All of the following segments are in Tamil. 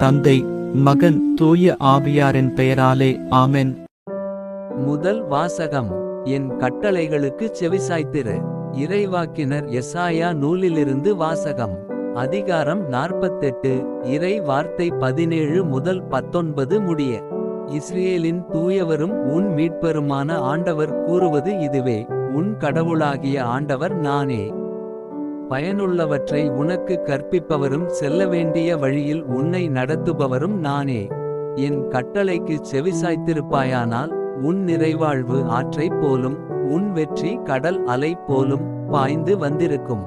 தந்தை, மகன், தூய ஆவியாரின் பெயராலே ஆமென். முதல் வாசகம். என் கட்டளைகளுக்கு செவிசாய்த்திரு. இறைவாக்கினர் எசாயா நூலிலிருந்து வாசகம். அதிகாரம் 48. இறை வார்த்தை 17 முதல் 19 முடிய. இஸ்ரேலின் தூயவரும் உன் மீட்பருமான ஆண்டவர் கூறுவது இதுவே: உன் கடவுளாகிய ஆண்டவர் நானே. பயனுள்ளவற்றை உனக்கு கற்பிப்பவரும் செல்ல வேண்டிய வழியில் உன்னை நடத்துபவரும் நானே. என் கட்டளைக்கு செவிசாய்த்திருப்பாயானால் உன் நிறைவாழ்வு ஆற்றைப் போலும் உன் வெற்றி கடல் அலை போலும் பாய்ந்து வந்திருக்கும்.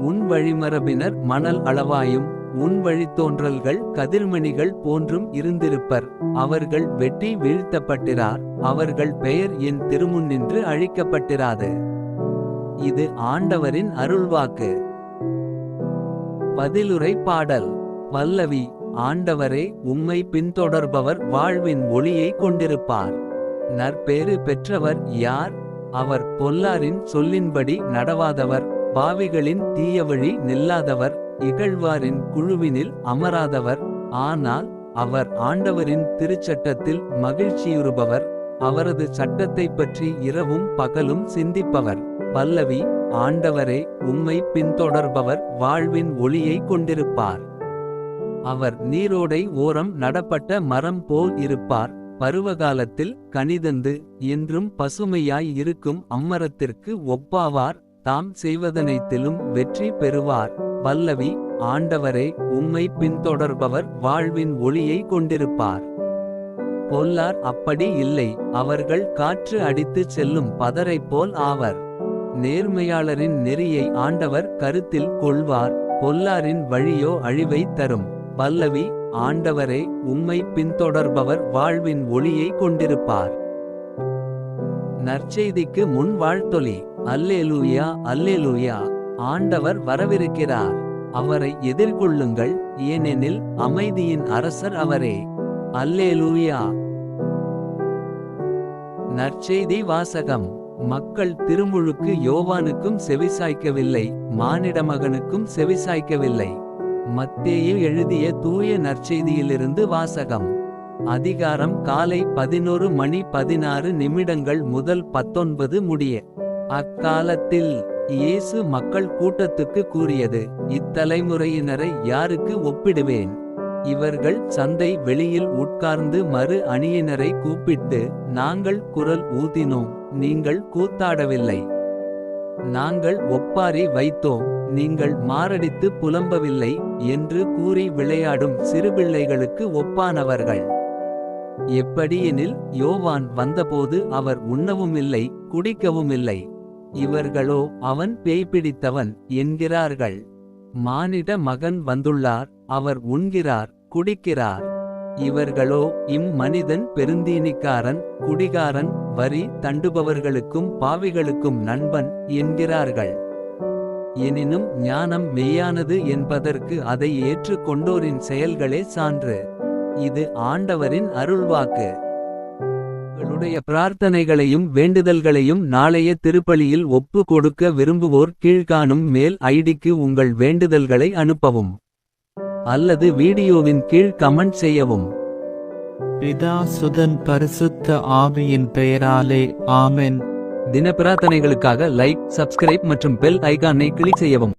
உன் வழிமரபினர் மணல் அளவாயும் உன் வழித்தோன்றல்கள் கதிர்மணிகள் போன்றும் இருந்திருப்பர். அவர்கள் வெட்டி வீழ்த்தப்பட்டிரார், அவர்கள் பெயர் என் திருமுன்னின்று அழிக்கப்பட்டிராது. இது ஆண்டவரின் அருள்வாக்கு. பதிலுரை பாடல். பல்லவி. ஆண்டவரே, உம்மை பின்தொடர்பவர் வாழ்வின் ஒளியை கொண்டிருப்பார். நற்பேறு பெற்றவர் யார்? அவர் பொல்லாரின் சொல்லின்படி நடவாதவர், பாவிகளின் தீயவழி நில்லாதவர், இகழ்வாரின் குழுவினில் அமராதவர். ஆனால் அவர் ஆண்டவரின் திருச்சட்டத்தில் மகிழ்ச்சியுறுபவர், அவரது சட்டத்தைப் பற்றி இரவும் பகலும் சிந்திப்பவர். பல்லவி. ஆண்டவரே, உம்மை பின்தொடர்பவர் வாழ்வின் ஒளியை கொண்டிருப்பார். அவர் நீரோடை ஓரம் நடப்பட்ட மரம் போல் இருப்பார். பருவகாலத்தில் கனிதந்து என்றும் பசுமையாய் இருக்கும் அம்மரத்திற்கு ஒப்பாவார். தாம் செய்வதனைத்திலும் வெற்றி பெறுவார். பல்லவி. ஆண்டவரே, உம்மை பின்தொடர்பவர் வாழ்வின் ஒளியை கொண்டிருப்பார். பொல்லார் அப்படி இல்லை, அவர்கள் காற்று அடித்துச் செல்லும் பதரை போல் ஆவர். நேர்மையாளரின் நெறியை ஆண்டவர் கருத்தில் கொள்வார், பொல்லாரின் வழியோ அழிவை தரும். பல்லவி. ஆண்டவரே, உம்மை பின்தொடர்பவர் வாழ்வின் ஒளியை கொண்டிருப்பார். நற்செய்திக்கு முன் வாழ்த்தொலி. அல்லேலூயா, அல்லேலூயா. ஆண்டவர் வரவிருக்கிறார். அவரை எதிர்கொள்ளுங்கள், ஏனெனில் அமைதியின் அரசர் அவரே. அல்லேலூயா. நற்செய்தி வாசகம். மக்கள் திருமுழுக்கு யோவானுக்கும் செவிசாய்க்கவில்லை, மானிடமகனுக்கும் செவிசாய்க்கவில்லை. மத்தேயு எழுதிய தூய நற்செய்தியிலிருந்து வாசகம். அதிகாரம் காலை 11:16 முதல் 19 முடிய. அக்காலத்தில் இயேசு மக்கள் கூட்டத்துக்கு கூறியது: இத்தலைமுறையினரை யாருக்கு ஒப்பிடுவேன்? இவர்கள் சந்தை வெளியில் உட்கார்ந்து மறு அணியினரை கூப்பிட்டு, நாங்கள் குரல் ஊதினோம், நீங்கள் கூத்தாடவில்லை. நாங்கள் ஒப்பாரி வைத்தோம், நீங்கள் மாரடித்து புலம்பவில்லை என்று கூறி விளையாடும் சிறுபிள்ளைகளுக்கு ஒப்பானவர்கள். எப்படியெனில், யோவான் வந்தபோது அவர் உண்ணவுமில்லை குடிக்கவுமில்லை. இவர்களோ அவன் பேய் பிடித்தவன் என்கிறார்கள். மானிட மகன் வந்துள்ளார், அவர் உண்கிறார் குடிக்கிறார். இவர்களோ இம்மனிதன் பெருந்தீனிக்காரன், குடிகாரன், வரி தண்டுபவர்களுக்கும் பாவிகளுக்கும் நண்பன் என்கிறார்கள். எனினும் ஞானம் மெய்யானது என்பதற்கு அதை ஏற்று கொண்டோரின் செயல்களே சான்று. இது ஆண்டவரின் அருள்வாக்கு. உங்களுடைய பிரார்த்தனைகளையும் வேண்டுதல்களையும் நாளைய திருப்பலியில் ஒப்பு கொடுக்க விரும்புவோர் கீழ்காணும் மெயில் ஐடிக்கு உங்கள் வேண்டுதல்களை அனுப்பவும், அல்லது வீடியோவின் கீழ் கமெண்ட் செய்யவும். பிதா, சுதன், பரிசுத்த ஆவியின் பெயராலே ஆமென். தின பிரார்த்தனைகளுக்காக லைக், சப்ஸ்கிரைப் மற்றும் பெல் ஐகானை கிளிக் செய்யவும்.